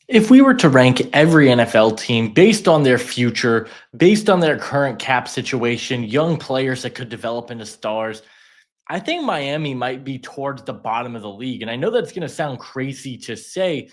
If we were to rank every NFL team based on their future, based on their current cap situation, young players that could develop into stars, I think Miami might be towards the bottom of the league. And I know that's going to sound crazy to say,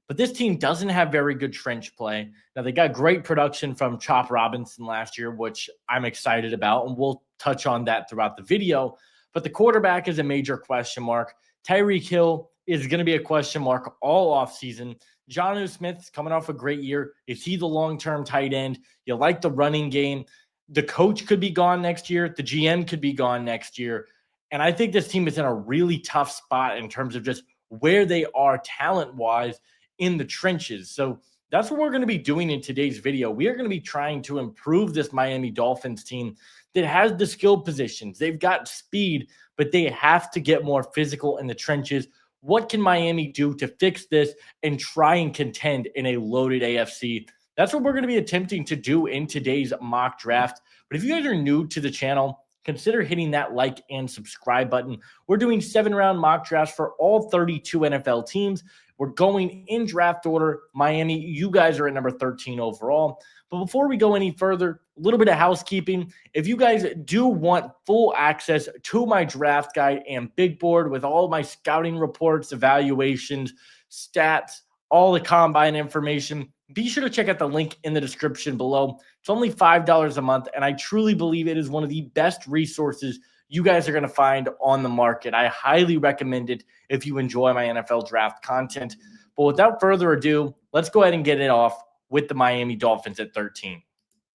but this team doesn't have very good trench play. Now, they got great production from Chop Robinson last year, which I'm excited about, and we'll touch on that throughout the video. But the quarterback is a major question mark. Tyreek Hill is going to be a question mark all offseason. Jonnu Smith's coming off a great year. Is he the long-term tight end? You like the running game. The coach could be gone next year. The GM could be gone next year. And I think this team is in a really tough spot in terms of just where they are talent-wise in the trenches. So that's what we're going to be doing in today's video. We are going to be trying to improve this Miami Dolphins team that has the skill positions. They've got speed, but they have to get more physical in the trenches. What can Miami do to fix this and try and contend in a loaded AFC? That's what we're going to be attempting to do in today's mock draft. But if you guys are new to the channel, consider hitting that like and subscribe button. We're doing 7-round mock drafts for all 32 NFL teams. We're going in draft order. Miami, you guys are at number 13 overall. But before we go any further, a little bit of housekeeping. If you guys do want full access to my draft guide and big board with all my scouting reports, evaluations, stats, all the combine information, be sure to check out the link in the description below. It's only $5 a month, and I truly believe it is one of the best resources you guys are going to find on the market. I highly recommend it if you enjoy my NFL draft content. But without further ado, let's go ahead and get it off with the Miami Dolphins at 13.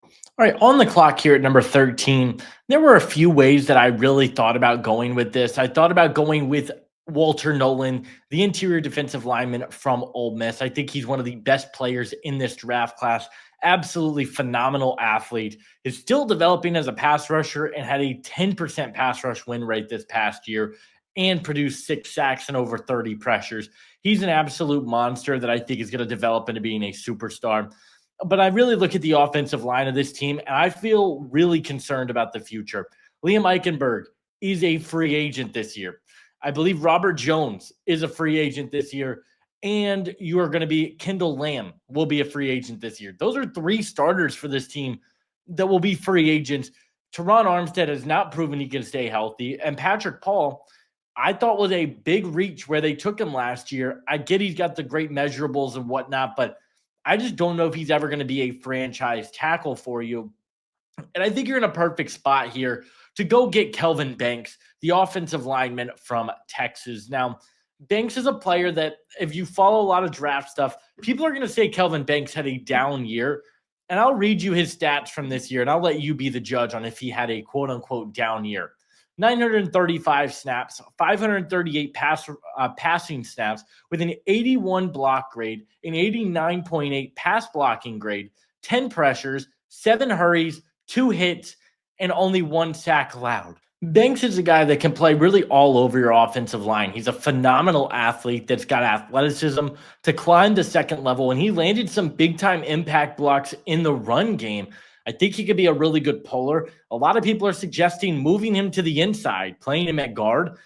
All right, on the clock here at number 13, there were a few ways that I really thought about going with this. I thought about going with Walter Nolan, the interior defensive lineman from Ole Miss. I think he's one of the best players in this draft class. Absolutely phenomenal athlete. Is still developing as a pass rusher and had a 10% pass rush win rate this past year and produced 6 sacks and over 30 pressures. He's an absolute monster that I think is going to develop into being a superstar. But I really look at the offensive line of this team, and I feel really concerned about the future. Liam Eichenberg is a free agent this year. I believe Robert Jones is a free agent this year, and you are going to be Kendall Lamb will be a free agent this year. Those are 3 starters for this team that will be free agents. Teron Armstead has not proven he can stay healthy, and Patrick Paul, I thought was a big reach where they took him last year. I get he's got the great measurables and whatnot, but I just don't know if he's ever going to be a franchise tackle for you. And I think you're in a perfect spot here to go get Kelvin Banks, the offensive lineman from Texas. Now, Banks is a player that if you follow a lot of draft stuff, people are going to say Kelvin Banks had a down year. And I'll read you his stats from this year, and I'll let you be the judge on if he had a quote-unquote down year. 935 snaps, 538 passing snaps with an 81 block grade, an 89.8 pass blocking grade, 10 pressures, 7 hurries, 2 hits, and only 1 sack allowed. Banks is a guy that can play really all over your offensive line. He's a phenomenal athlete that's got athleticism to climb the second level, and he landed some big-time impact blocks in the run game. I think he could be a really good puller. A lot of people are suggesting moving him to the inside, playing him at guard.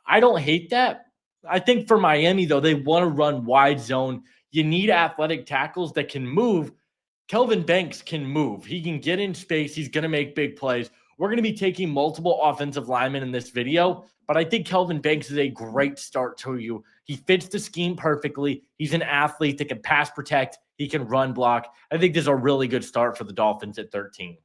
I don't hate that. I think for Miami, though, they want to run wide zone. You need athletic tackles that can move. Kelvin Banks can move. He can get in space. He's going to make big plays. We're going to be taking multiple offensive linemen in this video, but I think Kelvin Banks is a great start to you. He fits the scheme perfectly. He's an athlete that can pass protect. He can run block. I think this is a really good start for the Dolphins at 13.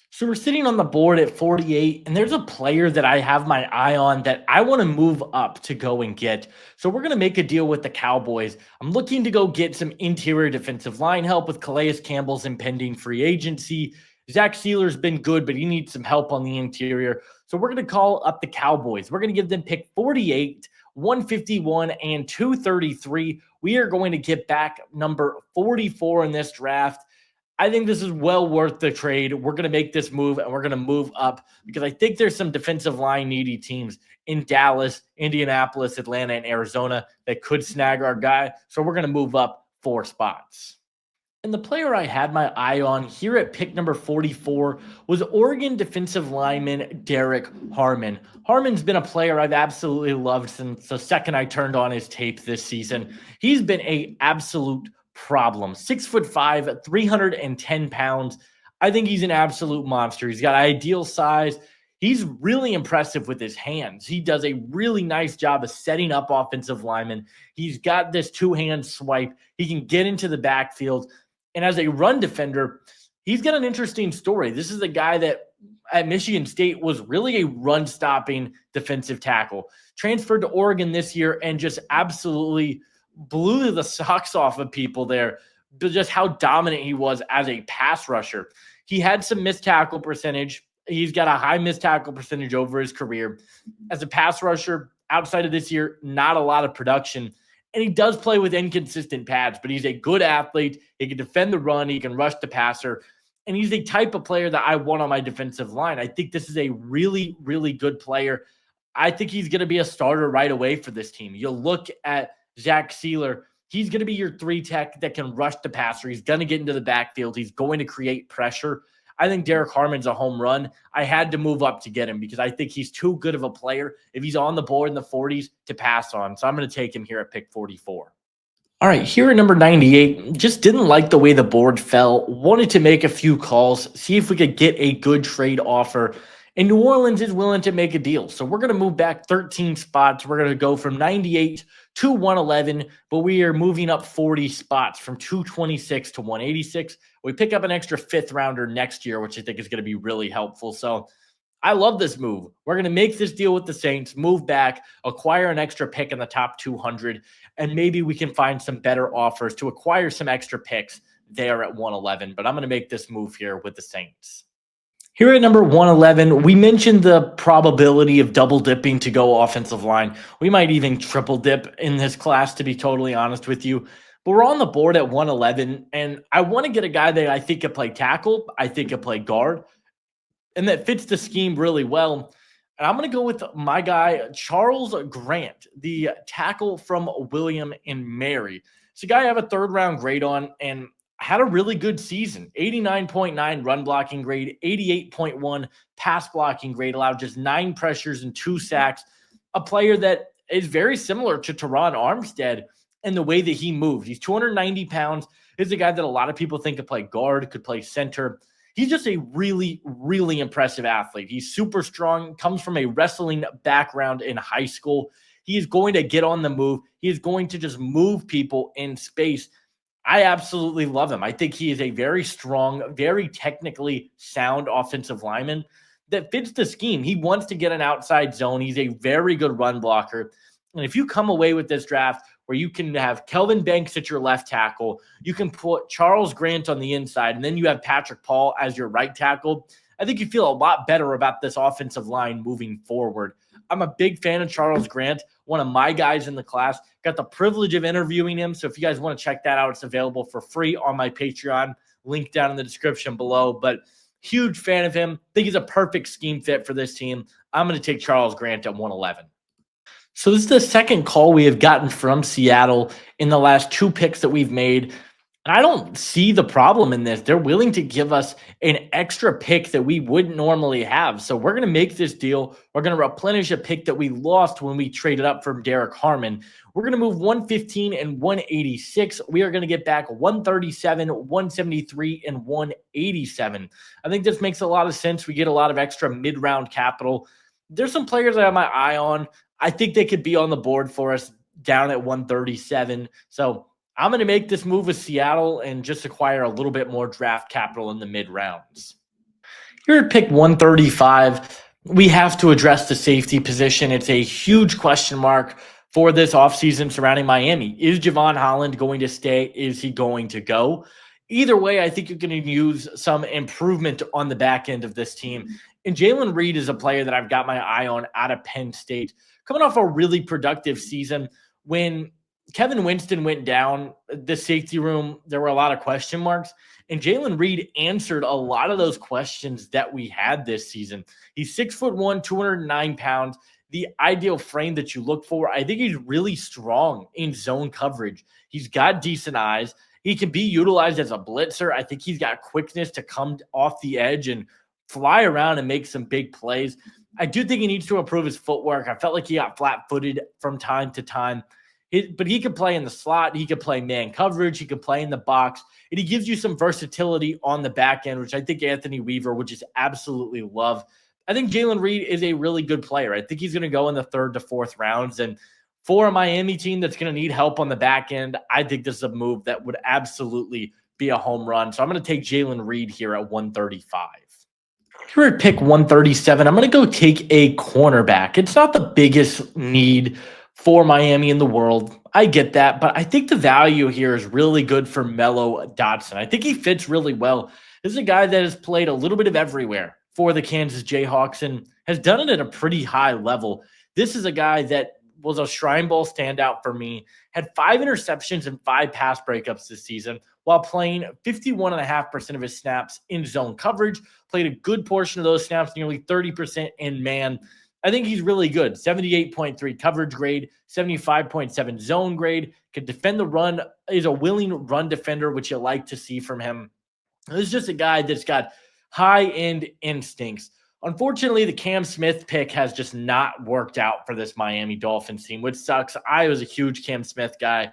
So we're sitting on the board at 48, and there's a player that I have my eye on that I want to move up to go and get. So we're going to make a deal with the Cowboys. I'm looking to go get some interior defensive line help with Calais Campbell's impending free agency. Zach Sealer's been good, but he needs some help on the interior. So we're going to call up the Cowboys. We're going to give them pick 48, 151, and 233. We are going to get back number 44 in this draft. I think this is well worth the trade. We're going to make this move, and we're going to move up because I think there's some defensive line needy teams in Dallas, Indianapolis, Atlanta, and Arizona that could snag our guy. So we're going to move up 4 spots. And the player I had my eye on here at pick number 44 was Oregon defensive lineman Derrick Harmon. Harmon's been a player I've absolutely loved since the second I turned on his tape this season. He's been a absolute problem. 6'5", 310 pounds. I think he's an absolute monster. He's got ideal size. He's really impressive with his hands. He does a really nice job of setting up offensive linemen. He's got this two-hand swipe. He can get into the backfield. And as a run defender, he's got an interesting story. This is a guy that at Michigan State was really a run-stopping defensive tackle. Transferred to Oregon this year and just absolutely blew the socks off of people there, just how dominant he was as a pass rusher. He had some missed tackle percentage. He's got a high missed tackle percentage over his career. As a pass rusher, outside of this year, not a lot of production. And he does play with inconsistent pads, but he's a good athlete. He can defend the run. He can rush the passer. And he's the type of player that I want on my defensive line. I think this is a really, really good player. I think he's going to be a starter right away for this team. You'll look at Zach Sealer. He's going to be your 3 tech that can rush the passer. He's going to get into the backfield. He's going to create pressure. I think Derrick Harmon's a home run. I had to move up to get him because I think he's too good of a player if he's on the board in the 40s to pass on. So I'm going to take him here at pick 44. All right, here at number 98, just didn't like the way the board fell. Wanted to make a few calls, see if we could get a good trade offer. And New Orleans is willing to make a deal. So we're going to move back 13 spots. We're going to go from 98 to 111, but we are moving up 40 spots from 226 to 186. We pick up an extra 5th rounder next year, which I think is going to be really helpful. So I love this move. We're going to make this deal with the Saints, move back, acquire an extra pick in the top 200, and maybe we can find some better offers to acquire some extra picks there at 111. But I'm going to make this move here with the Saints. Here at number 111, we mentioned the probability of double dipping to go offensive line. We might even triple dip in this class, to be totally honest with you. But we're on the board at 111, and I want to get a guy that I think could play tackle, I think could play guard, and that fits the scheme really well. And I'm going to go with my guy, Charles Grant, the tackle from William and Mary. It's a guy I have a 3rd-round grade on, and had a really good season. 89.9 run blocking grade, 88.1 pass blocking grade, allowed just 9 pressures and 2 sacks. A player that is very similar to Teron Armstead in the way that he moved. He's 290 pounds. He's a guy that a lot of people think could play guard, could play center. He's just a really, really impressive athlete. He's super strong, comes from a wrestling background in high school. He is going to get on the move. He is going to just move people in space. I absolutely love him. I think he is a very strong, very technically sound offensive lineman that fits the scheme. He wants to get an outside zone. He's a very good run blocker. And if you come away with this draft where you can have Kelvin Banks at your left tackle, you can put Charles Grant on the inside, and then you have Patrick Paul as your right tackle, I think you feel a lot better about this offensive line moving forward. I'm a big fan of Charles Grant, one of my guys in the class. Got the privilege of interviewing him. So if you guys want to check that out, it's available for free on my Patreon. Link down in the description below. But huge fan of him. Think he's a perfect scheme fit for this team. I'm going to take Charles Grant at 111. So this is the second call we have gotten from Seattle in the last 2 picks that we've made. And I don't see the problem in this. They're willing to give us an extra pick that we wouldn't normally have. So we're going to make this deal. We're going to replenish a pick that we lost when we traded up from Derrick Harmon. We're going to move 115 and 186. We are going to get back 137, 173, and 187. I think this makes a lot of sense. We get a lot of extra mid-round capital. There's some players I have my eye on. I think they could be on the board for us down at 137. So I'm going to make this move with Seattle and just acquire a little bit more draft capital in the mid-rounds. Here at pick 135, we have to address the safety position. It's a huge question mark for this offseason surrounding Miami. Is Javon Holland going to stay? Is he going to go? Either way, I think you're going to use some improvement on the back end of this team. And Jalen Reed is a player that I've got my eye on out of Penn State, coming off a really productive season. When Kevin Winston went down, the safety room, there were a lot of question marks, and Jalen Reed answered a lot of those questions that we had this season. He's 6'1", 209 pounds, the ideal frame that you look for. I think he's really strong in zone coverage. He's got decent eyes. He can be utilized as a blitzer. I think he's got quickness to come off the edge and fly around and make some big plays. I do think he needs to improve his footwork. I felt like he got flat-footed from time to time. But he could play in the slot. He could play man coverage. He could play in the box. And he gives you some versatility on the back end, which I think Anthony Weaver would just absolutely love. I think Jalen Reed is a really good player. I think he's going to go in the 3rd to 4th rounds. And for a Miami team that's going to need help on the back end, I think this is a move that would absolutely be a home run. So I'm going to take Jalen Reed here at 135. Here at pick 137, I'm going to go take a cornerback. It's not the biggest need for Miami in the world. I get that, but I think the value here is really good for Mello Dotson. I think he fits really well. This is a guy that has played a little bit of everywhere for the Kansas Jayhawks and has done it at a pretty high level. This is a guy that was a Shrine Bowl standout for me, had 5 interceptions and 5 pass breakups this season while playing 51.5% of his snaps in zone coverage, played a good portion of those snaps, nearly 30% in man. I think he's really good. 78.3 coverage grade, 75.7 zone grade, can defend the run, is a willing run defender, which you like to see from him. This is just a guy that's got high-end instincts. Unfortunately, the Cam Smith pick has just not worked out for this Miami Dolphins team, which sucks. I was a huge Cam Smith guy.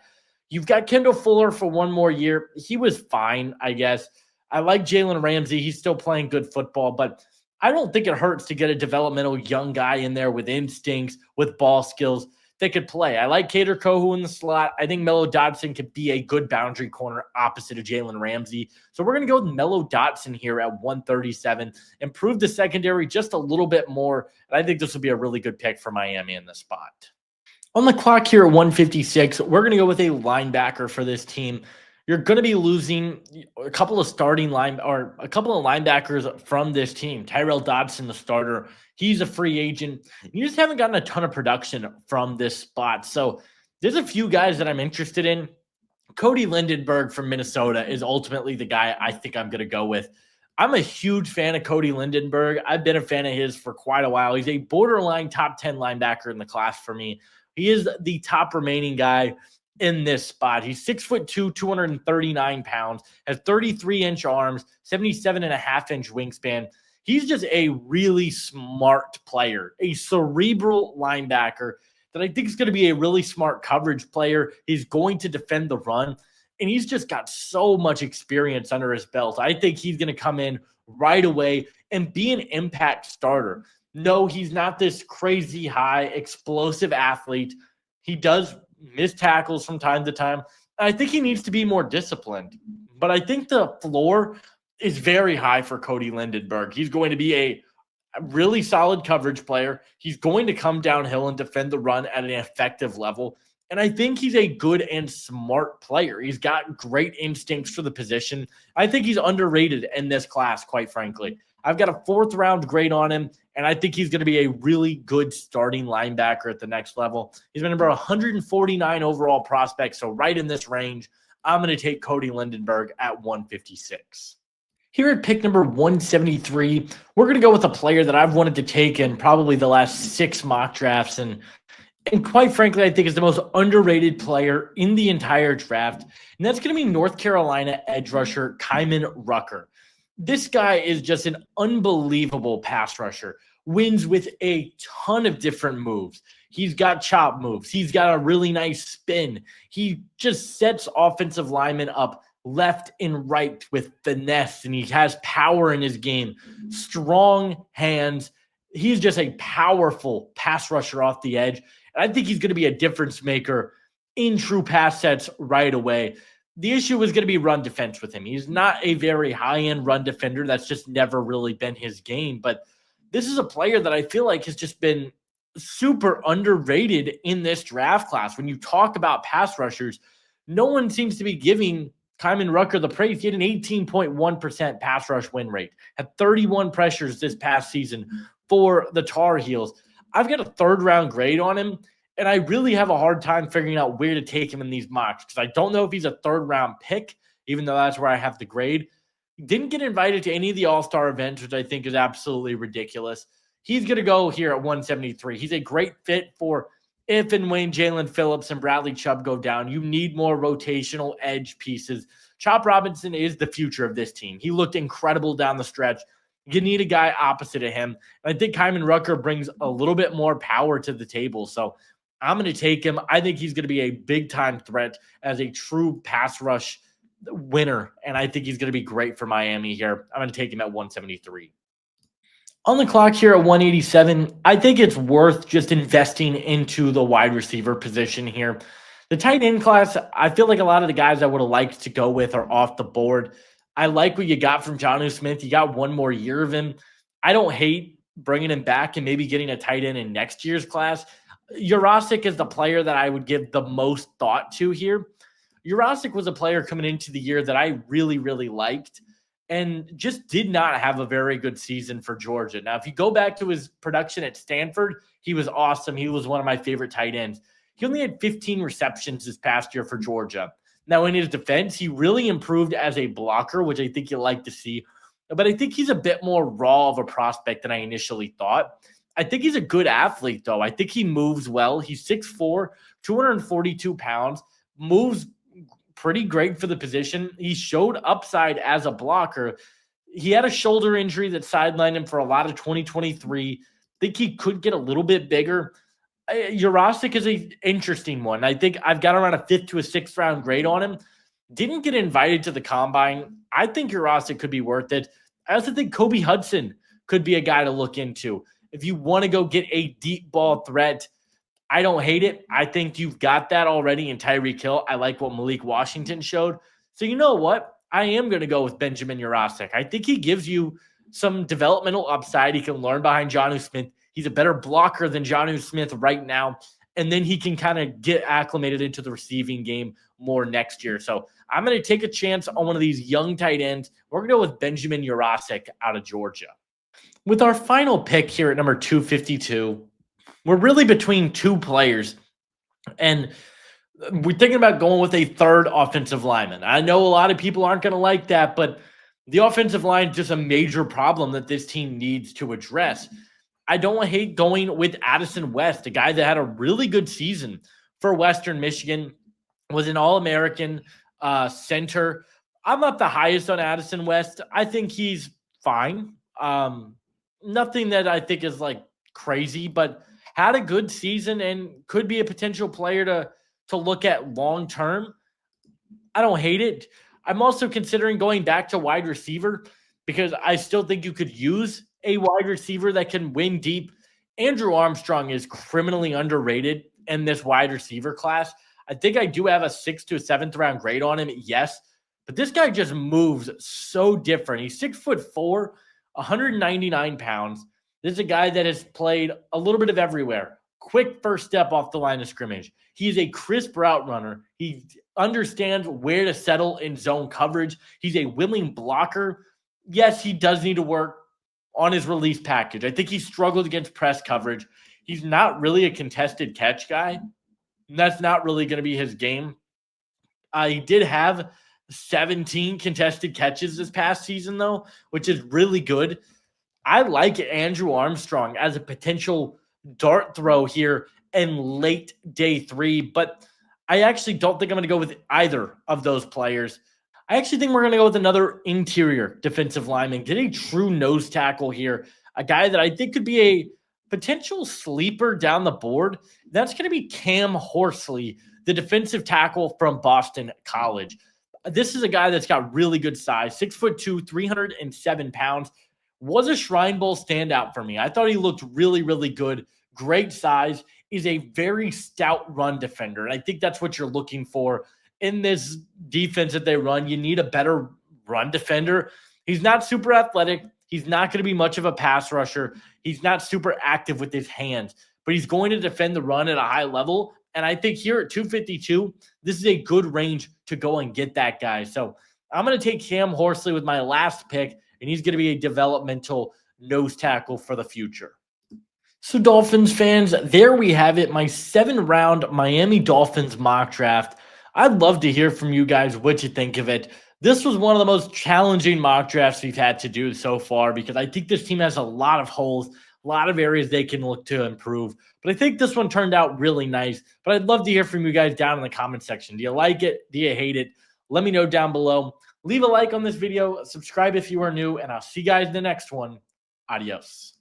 You've got Kendall Fuller for one more year. He was fine, I guess. I like Jalen Ramsey. He's still playing good football, but I don't think it hurts to get a developmental young guy in there with instincts, with ball skills that could play. I like Kader Kohu in the slot. I think Mello Dotson could be a good boundary corner opposite of Jalen Ramsey. So we're going to go with Mello Dotson here at 137, improve the secondary just a little bit more. And I think this will be a really good pick for Miami in this spot. On the clock here at 156, we're going to go with a linebacker for this team. You're going to be losing a couple of linebackers from this team. Tyrell Dodson, the starter, he's a free agent. You just haven't gotten a ton of production from this spot. So there's a few guys that I'm interested in. Cody Lindenberg from Minnesota is ultimately the guy I think I'm going to go with. I'm a huge fan of Cody Lindenberg. I've been a fan of his for quite a while. He's a borderline top 10 linebacker in the class for me. He is the top remaining guy in this spot. He's 6'2", 239 pounds, has 33-inch arms, 77.5-inch wingspan. He's just a really smart player, a cerebral linebacker that I think is going to be a really smart coverage player. He's going to defend the run, and he's just got so much experience under his belt. I think he's going to come in right away and be an impact starter. No, he's not this crazy high, explosive athlete. He does miss tackles from time to time. I think he needs to be more disciplined. But I think the floor is very high for Cody Lindenberg. He's going to be a really solid coverage player. He's going to come downhill and defend the run at an effective level. And I think he's a good and smart player. He's got great instincts for the position. I think he's underrated in this class, quite frankly. I've got a 4th round grade on him, and I think he's going to be a really good starting linebacker at the next level. He's been number 149 overall prospect, so right in this range. I'm going to take Cody Lindenberg at 156. Here at pick number 173, we're going to go with a player that I've wanted to take in probably the last 6 mock drafts, and quite frankly, I think is the most underrated player in the entire draft, and that's going to be North Carolina edge rusher Kaimon Rucker. This guy is just an unbelievable pass rusher, wins with a ton of different moves. He's got chop moves. He's got a really nice spin. He just sets offensive linemen up left and right with finesse, and he has power in his game. Strong hands. He's just a powerful pass rusher off the edge. And I think he's going to be a difference maker in true pass sets right away. The issue is going to be run defense with him. He's not a very high-end run defender. That's just never really been his game. But this is a player that I feel like has just been super underrated in this draft class. When you talk about pass rushers, no one seems to be giving Kaimon Rucker the praise. He had an 18.1% pass rush win rate, had 31 pressures this past season for the Tar Heels. I've got a 3rd round grade on him, and I really have a hard time figuring out where to take him in these mocks because I don't know if he's a 3rd round pick, even though that's where I have the grade. He didn't get invited to any of the All-Star events, which I think is absolutely ridiculous. He's going to go here at 173. He's a great fit for if and when Jalen Phillips and Bradley Chubb go down, you need more rotational edge pieces. Chop Robinson is the future of this team. He looked incredible down the stretch. You need a guy opposite of him. I think Kaimon Rucker brings a little bit more power to the table. So I'm going to take him. I think he's going to be a big-time threat as a true pass rush winner, and I think he's going to be great for Miami here. I'm going to take him at 173. On the clock here at 187, I think it's worth just investing into the wide receiver position here. The tight end class, I feel like a lot of the guys I would have liked to go with are off the board. I like what you got from Jonnu Smith. You got one more year of him. I don't hate bringing him back and maybe getting a tight end in next year's class. Yurosek is the player that I would give the most thought to here. Yurosek was a player coming into the year that I really, really liked and just did not have a very good season for Georgia. Now, if you go back to his production at Stanford, he was awesome. He was one of my favorite tight ends. He only had 15 receptions this past year for Georgia. Now, in his defense, he really improved as a blocker, which I think you'll like to see. But I think he's a bit more raw of a prospect than I initially thought. I think he's a good athlete, though. I think he moves well. He's 6'4", 242 pounds, moves pretty great for the position. He showed upside as a blocker. He had a shoulder injury that sidelined him for a lot of 2023. I think he could get a little bit bigger. Yurosek is an interesting one. I think I've got around a 5th to a 6th round grade on him. Didn't get invited to the combine. I think Yurosek could be worth it. I also think Kobe Hudson could be a guy to look into. If you want to go get a deep ball threat, I don't hate it. I think you've got that already in Tyreek Hill. I like what Malik Washington showed. So you know what? I am going to go with Benjamin Yurosek. I think he gives you some developmental upside. He can learn behind Jonnu Smith. He's a better blocker than Jonnu Smith right now. And then he can kind of get acclimated into the receiving game more next year. So I'm going to take a chance on one of these young tight ends. We're going to go with Benjamin Yurosek out of Georgia. With our final pick here at number 252, we're really between two players. And we're thinking about going with a third offensive lineman. I know a lot of people aren't going to like that, but the offensive line is just a major problem that this team needs to address. I don't hate going with Addison West, a guy that had a really good season for Western Michigan, was an All-American center. I'm not the highest on Addison West. I think he's fine. Nothing that I think is like crazy, but had a good season and could be a potential player to look at long-term. I don't hate it. I'm also considering going back to wide receiver because I still think you could use a wide receiver that can win deep. Andrew Armstrong is criminally underrated in this wide receiver class. I think I do have a 6th to a 7th round grade on him, yes, but this guy just moves so different. He's 6'4", 199 pounds. This is a guy that has played a little bit of everywhere. Quick first step off the line of scrimmage. He's a crisp route runner. He understands where to settle in zone coverage. He's a willing blocker. Yes, he does need to work on his release package. I think he struggled against press coverage. He's not really a contested catch guy. That's not really going to be his game. He did have 17 contested catches this past season, though, which is really good. I like Andrew Armstrong as a potential dart throw here in late day 3, but I actually don't think I'm going to go with either of those players. I actually think we're going to go with another interior defensive lineman, get a true nose tackle here, a guy that I think could be a potential sleeper down the board. That's going to be Cam Horsley, the defensive tackle from Boston College. This is a guy that's got really good size, 6'2", 307 pounds. Was a Shrine Bowl standout for me. I thought he looked really, really good. Great size. Is a very stout run defender. And I think that's what you're looking for in this defense that they run. You need a better run defender. He's not super athletic. He's not going to be much of a pass rusher. He's not super active with his hands, but he's going to defend the run at a high level. And I think here at 252, this is a good range to go and get that guy. So I'm going to take Cam Horsley with my last pick, and he's going to be a developmental nose tackle for the future. So Dolphins fans, there we have it, my 7-round Miami Dolphins mock draft. I'd love to hear from you guys what you think of it. This was one of the most challenging mock drafts we've had to do so far because I think this team has a lot of holes, A lot of areas they can look to improve. But I think this one turned out really nice. But I'd love to hear from you guys down in the comment section. Do you like it? Do you hate it? Let me know down below. Leave a like on this video. Subscribe if you are new. And I'll see you guys in the next one. Adios.